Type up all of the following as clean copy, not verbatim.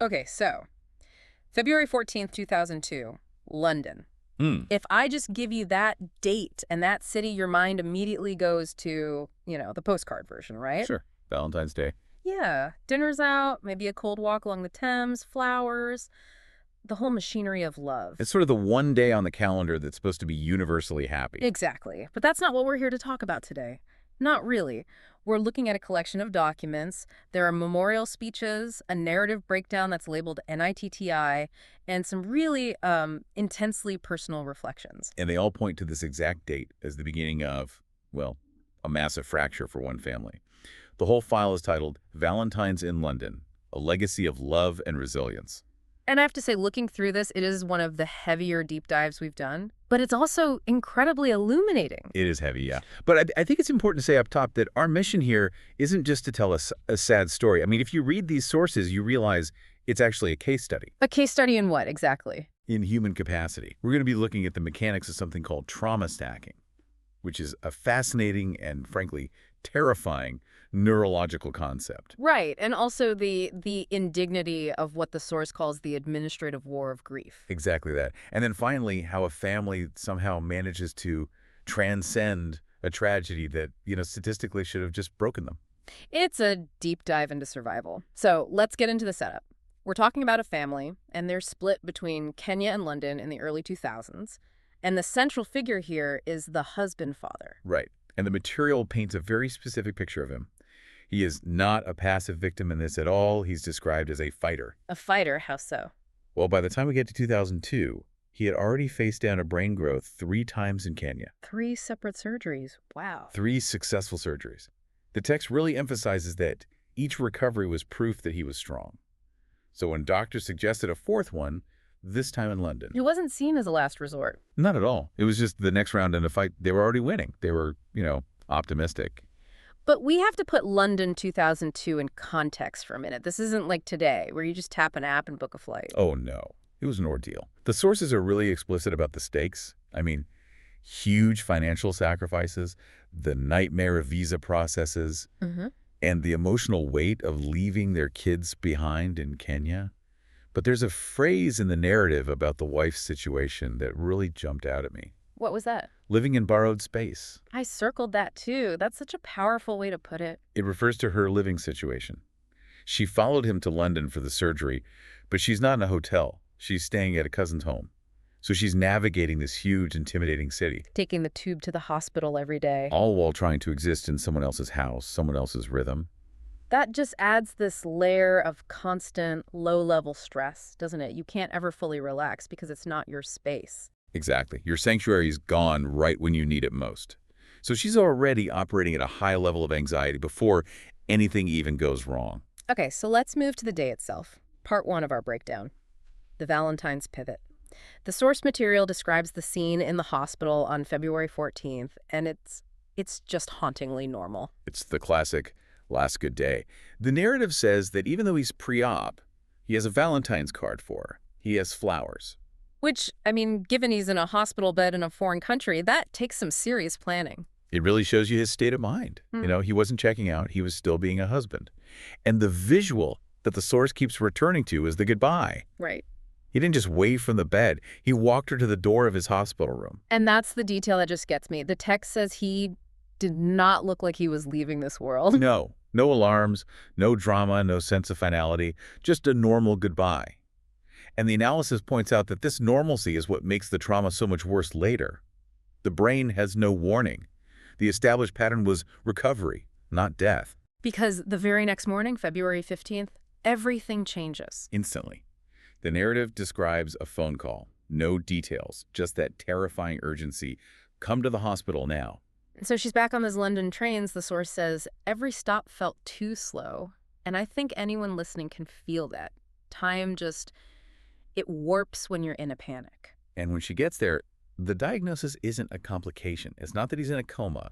Okay, so February 14th, 2002, London. Hmm, If I just give you that date and that city, your mind immediately goes to, the postcard version, right? sure. Valentine's Day. Yeah, dinner's out, maybe a cold walk along the Thames, flowers, the whole machinery of love. It's sort of the one day on the calendar that's supposed to be universally happy. Exactly. But that's not what we're here to talk about today. Not really. We're looking at a collection of documents. There are memorial speeches, a narrative breakdown that's labeled NITTI, and some really intensely personal reflections. And they all point to this exact date as the beginning of, well, a massive fracture for one family. The whole file is titled Valentine's in London, A Legacy of Love and Resilience. And I have to say, looking through this, it is one of the heavier deep dives we've done, but it's also incredibly illuminating. It is heavy, yeah. But I think it's important to say up top that our mission here isn't just to tell us a sad story. I mean, if you read these sources, you realize it's actually a case study A case study in what, exactly? in human capacity. We're going to be looking at the mechanics of something called trauma stacking, which is a fascinating and, frankly, terrifying neurological concept. Right, and also the indignity of what the source calls the administrative war of grief. Exactly that. And then finally, how a family somehow manages to transcend a tragedy that, statistically should have just broken them. It's a deep dive into survival. So let's get into the setup. We're talking about a family, and they're split between Kenya and London in the early 2000s. And the central figure here is the husband-father. Right. And the material paints a very specific picture of him. He is not a passive victim in this at all. He's described as a fighter. A fighter, how so? Well, by the time we get to 2002, he had already faced down a brain growth 3 times in Kenya. 3 separate surgeries. Wow. 3 successful surgeries. The text really emphasizes that each recovery was proof that he was strong. So when doctors suggested a 4th one, this time in London. It wasn't seen as a last resort. Not at all. It was just the next round in a fight. They were already winning. They were, optimistic. But we have to put London 2002 in context for a minute. This isn't like today, where you just tap an app and book a flight. Oh, no. It was an ordeal. The sources are really explicit about the stakes. I mean, huge financial sacrifices, the nightmare of visa processes, and the emotional weight of leaving their kids behind in Kenya. But there's a phrase in the narrative about the wife's situation that really jumped out at me. What was that? Living in borrowed space. I circled that too. That's such a powerful way to put it. It refers to her living situation. She followed him to London for the surgery, but she's not in a hotel. She's staying at a cousin's home. So she's navigating this huge, intimidating city. Taking the tube to the hospital every day. All while trying to exist in someone else's house, someone else's rhythm. That just adds this layer of constant, low-level stress, doesn't it? You can't ever fully relax because it's not your space. Exactly. Your sanctuary is gone right when you need it most. So she's already operating at a high level of anxiety before anything even goes wrong. Okay, so let's move to the day itself. Part 1 of our breakdown. The Valentine's pivot. The source material describes the scene in the hospital on February 14th, and it's just hauntingly normal. It's the classic last good day. The narrative says that even though he's pre-op, he has a Valentine's card for her. He has flowers. Which, I mean, given he's in a hospital bed in a foreign country, that takes some serious planning. It really shows you his state of mind. He wasn't checking out. He was still being a husband. And the visual that the source keeps returning to is the goodbye. Right. He didn't just wave from the bed. He walked her to the door of his hospital room. And that's the detail that just gets me. The text says he did not look like he was leaving this world. No. No alarms, no drama, no sense of finality, just a normal goodbye. And the analysis points out that this normalcy is what makes the trauma so much worse later. The brain has no warning. The established pattern was recovery, not death. Because the very next morning, February 15th, everything changes. Instantly. The narrative describes a phone call. No details, just that terrifying urgency. Come to the hospital now. So she's back on those London trains. The source says every stop felt too slow. And I think anyone listening can feel that. Time just, it warps when you're in a panic. And when she gets there, the diagnosis isn't a complication. It's not that he's in a coma.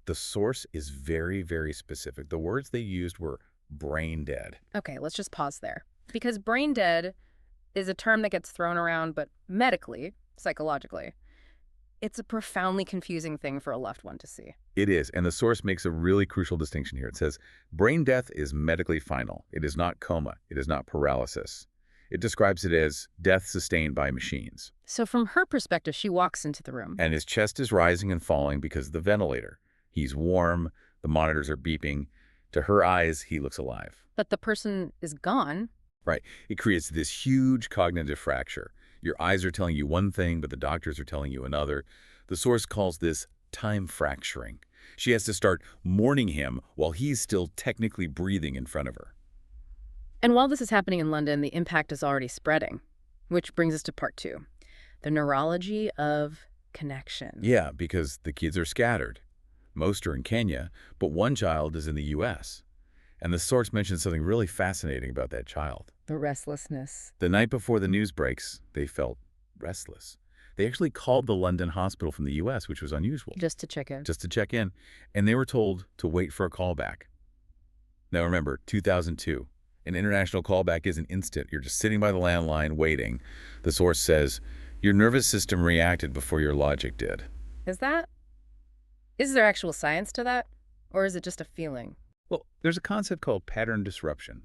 The source is very, very specific. The words they used were brain dead. Okay, let's just pause there. Because brain dead is a term that gets thrown around, but medically, psychologically, it's a profoundly confusing thing for a loved one to see. It is, and the source makes a really crucial distinction here. It says, brain death is medically final. It is not coma. It is not paralysis. It describes it as death sustained by machines. So from her perspective, she walks into the room. And his chest is rising and falling because of the ventilator. He's warm, the monitors are beeping. To her eyes, he looks alive. But the person is gone. Right. It creates this huge cognitive fracture. Your eyes are telling you one thing, but the doctors are telling you another. The source calls this time fracturing. She has to start mourning him while he's still technically breathing in front of her. And while this is happening in London, the impact is already spreading. Which brings us to part 2. The neurology of connection. Yeah, because the kids are scattered. Most are in Kenya, but one child is in the U.S. And the source mentions something really fascinating about that child. The restlessness. The night before the news breaks, they felt restless. They actually called the London hospital from the U.S., which was unusual. Just to check in. Just to check in. And they were told to wait for a callback. Now remember, 2002. An international callback isn't instant. You're just sitting by the landline waiting. The source says, your nervous system reacted before your logic did. Is there actual science to that? Or is it just a feeling? Well, there's a concept called pattern disruption.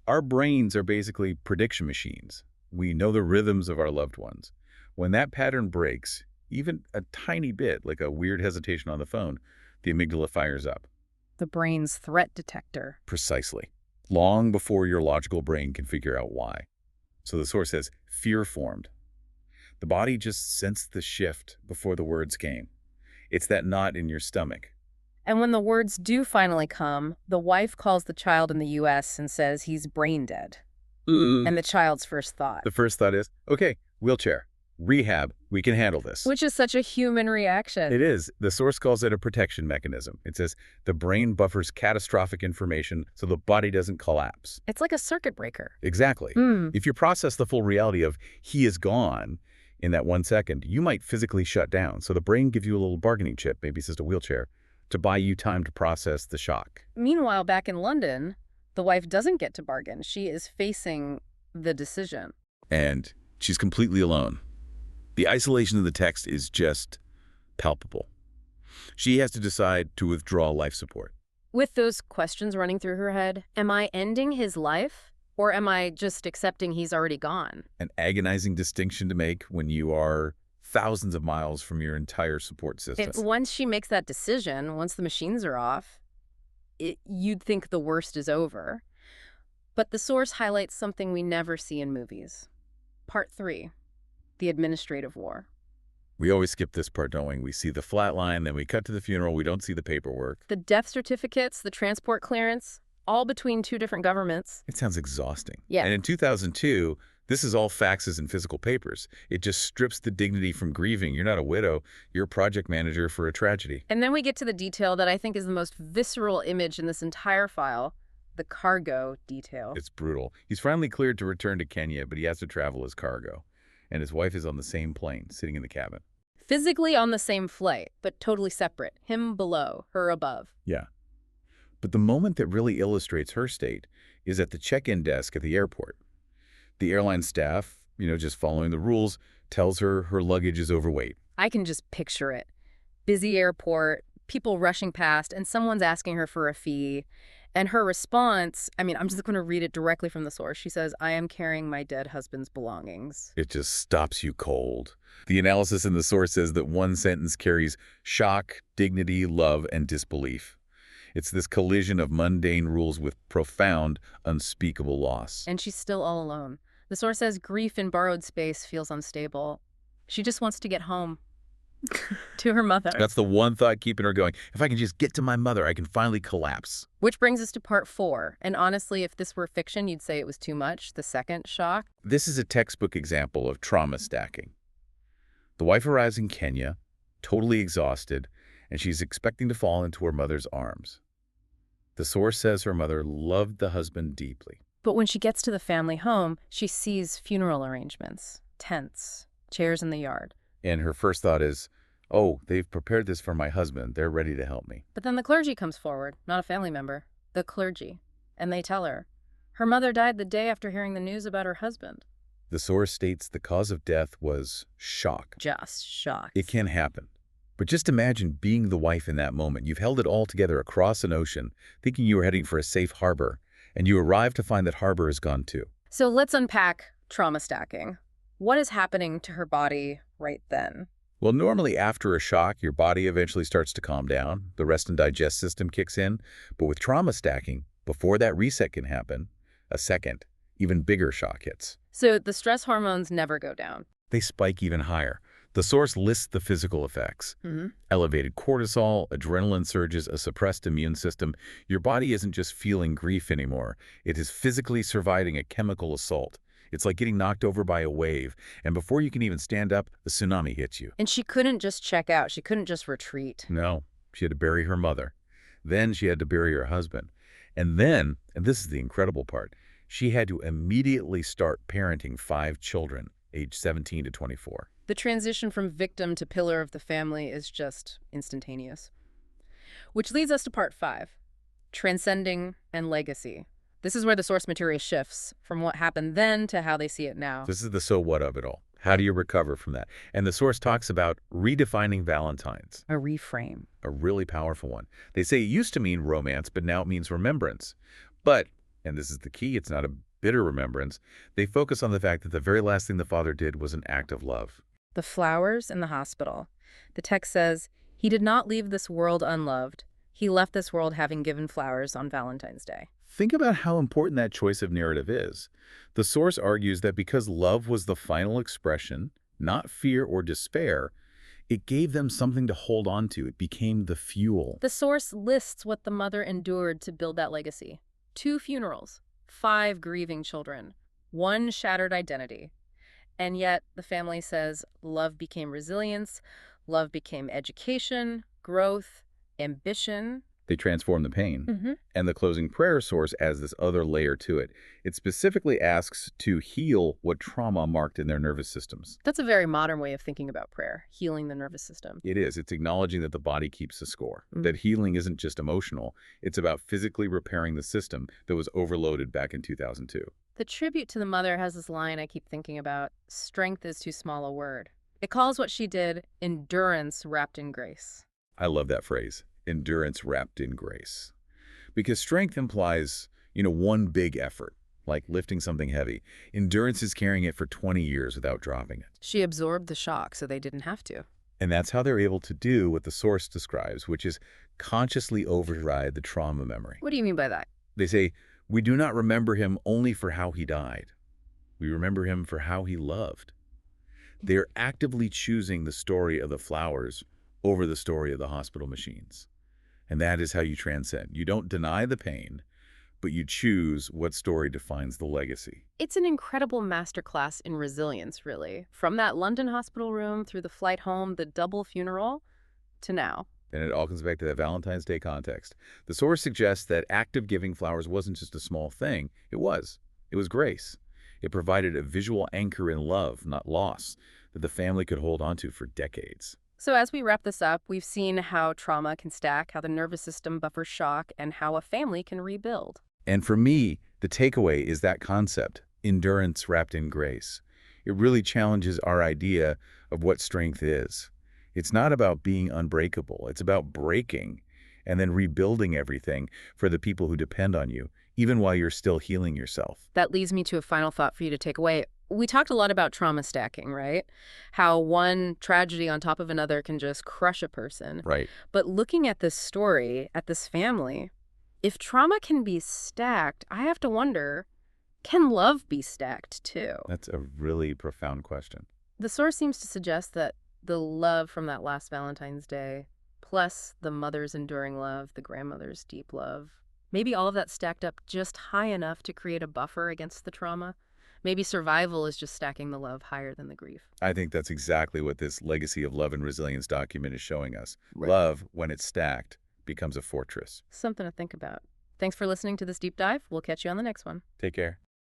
Our brains are basically prediction machines. We know the rhythms of our loved ones. When that pattern breaks, even a tiny bit, like a weird hesitation on the phone, the amygdala fires up. The brain's threat detector. Precisely. Long before your logical brain can figure out why. So the source says, fear formed. The body just sensed the shift before the words came. It's that knot in your stomach. And when the words do finally come, the wife calls the child in the U.S. and says he's brain dead. And the child's first thought. The first thought is, okay, wheelchair, rehab, we can handle this. Which is such a human reaction. It is. The source calls it a protection mechanism. It says the brain buffers catastrophic information so the body doesn't collapse. It's like a circuit breaker. Exactly. If you process the full reality of he is gone in that 1 second, you might physically shut down. So the brain gives you a little bargaining chip, maybe it's just a wheelchair, to buy you time to process the shock. Meanwhile, back in London, the wife doesn't get to bargain. She is facing the decision. And she's completely alone. The isolation of the text is just palpable. She has to decide to withdraw life support. With those questions running through her head, am I ending his life? Or am I just accepting he's already gone? An agonizing distinction to make when you are thousands of miles from your entire support system. Once she makes that decision, once the machines are off, you'd think the worst is over. But the source highlights something we never see in movies. Part 3, the administrative war. We always skip this part, don't we? We see the flat line, then we cut to the funeral, we don't see the paperwork. The death certificates, the transport clearance, all between 2 different governments. It sounds exhausting. Yeah. And in 2002, this is all faxes and physical papers. It just strips the dignity from grieving. You're not a widow. You're a project manager for a tragedy. And then we get to the detail that I think is the most visceral image in this entire file, the cargo detail. It's brutal. He's finally cleared to return to Kenya, but he has to travel as cargo. And his wife is on the same plane, sitting in the cabin. Physically on the same flight, but totally separate. Him below, her above. Yeah. But the moment that really illustrates her state is at the check-in desk at the airport. The airline staff, just following the rules, tells her her luggage is overweight. I can just picture it. Busy airport, people rushing past, and someone's asking her for a fee. And her response, I'm just going to read it directly from the source. She says, I am carrying my dead husband's belongings. It just stops you cold. The analysis in the source says that one sentence carries shock, dignity, love, and disbelief. It's this collision of mundane rules with profound, unspeakable loss. And she's still all alone. The source says grief in borrowed space feels unstable. She just wants to get home. To her mother. That's the one thought keeping her going. If I can just get to my mother, I can finally collapse. Which brings us to part 4. And honestly, if this were fiction, you'd say it was too much. The second shock. This is a textbook example of trauma stacking. The wife arrives in Kenya, totally exhausted, and she's expecting to fall into her mother's arms. The source says her mother loved the husband deeply. But when she gets to the family home, she sees funeral arrangements, tents, chairs in the yard. And her first thought is, oh, they've prepared this for my husband. They're ready to help me. But then the clergy comes forward, not a family member, the clergy. And they tell her, her mother died the day after hearing the news about her husband. The source states the cause of death was shock. Just shock. It can happen. But just imagine being the wife in that moment. You've held it all together across an ocean, thinking you were heading for a safe harbor, and you arrive to find that harbor is gone too. So let's unpack trauma stacking. What is happening to her body right then? Well, normally after a shock, your body eventually starts to calm down. The rest and digest system kicks in. But with trauma stacking, before that reset can happen, a second, even bigger shock hits. So the stress hormones never go down. They spike even higher. The source lists the physical effects. Elevated cortisol, adrenaline surges, a suppressed immune system. Your body isn't just feeling grief anymore. It is physically surviving a chemical assault. It's like getting knocked over by a wave, and before you can even stand up, the tsunami hits you. And she couldn't just check out. She couldn't just retreat. No, she had to bury her mother. Then she had to bury her husband. And then, and this is the incredible part, she had to immediately start parenting 5 children, aged 17 to 24. The transition from victim to pillar of the family is just instantaneous. Which leads us to part 5, transcending and legacy. This is where the source material shifts from what happened then to how they see it now. This is the so what of it all. How do you recover from that? And the source talks about redefining Valentines. A reframe. A really powerful one. They say it used to mean romance, but now it means remembrance. But, and this is the key, it's not a bitter remembrance. They focus on the fact that the very last thing the father did was an act of love. The flowers in the hospital. The text says, "He did not leave this world unloved. He left this world having given flowers on Valentine's Day." Think about how important that choice of narrative is. The source argues that because love was the final expression, not fear or despair, it gave them something to hold on to. It became the fuel. The source lists what the mother endured to build that legacy. 2 funerals, 5 grieving children, 1 shattered identity. And yet the family says love became resilience, love became education, growth, ambition. They transform the pain. And the closing prayer source adds this other layer to it. It specifically asks to heal what trauma marked in their nervous systems. That's a very modern way of thinking about prayer, healing the nervous system. It is. It's acknowledging that the body keeps the score, that healing isn't just emotional. It's about physically repairing the system that was overloaded back in 2002. The tribute to the mother has this line I keep thinking about, strength is too small a word. It calls what she did endurance wrapped in grace. I love that phrase, endurance wrapped in grace. Because strength implies, one big effort, like lifting something heavy. Endurance is carrying it for 20 years without dropping it. She absorbed the shock so they didn't have to. And that's how they're able to do what the source describes, which is consciously override the trauma memory. What do you mean by that? They say, we do not remember him only for how he died. We remember him for how he loved. They're actively choosing the story of the flowers over the story of the hospital machines. And that is how you transcend. You don't deny the pain, but you choose what story defines the legacy. It's an incredible masterclass in resilience, really. From that London hospital room through the flight home, the double funeral, to now. And it all comes back to that Valentine's Day context. The source suggests that active giving flowers wasn't just a small thing. It was. It was grace. It provided a visual anchor in love, not loss, that the family could hold onto for decades. So as we wrap this up, we've seen how trauma can stack, how the nervous system buffers shock, and how a family can rebuild. And for me, the takeaway is that concept, endurance wrapped in grace. It really challenges our idea of what strength is. It's not about being unbreakable. It's about breaking and then rebuilding everything for the people who depend on you, even while you're still healing yourself. That leads me to a final thought for you to take away. We talked a lot about trauma stacking, right? How one tragedy on top of another can just crush a person. Right. But looking at this story, at this family, if trauma can be stacked, I have to wonder, can love be stacked too? That's a really profound question. The source seems to suggest that the love from that last Valentine's Day, plus the mother's enduring love, the grandmother's deep love, maybe all of that stacked up just high enough to create a buffer against the trauma. Maybe survival is just stacking the love higher than the grief. I think that's exactly what this Legacy of Love and Resilience document is showing us. Right. Love, when it's stacked, becomes a fortress. Something to think about. Thanks for listening to this deep dive. We'll catch you on the next one. Take care.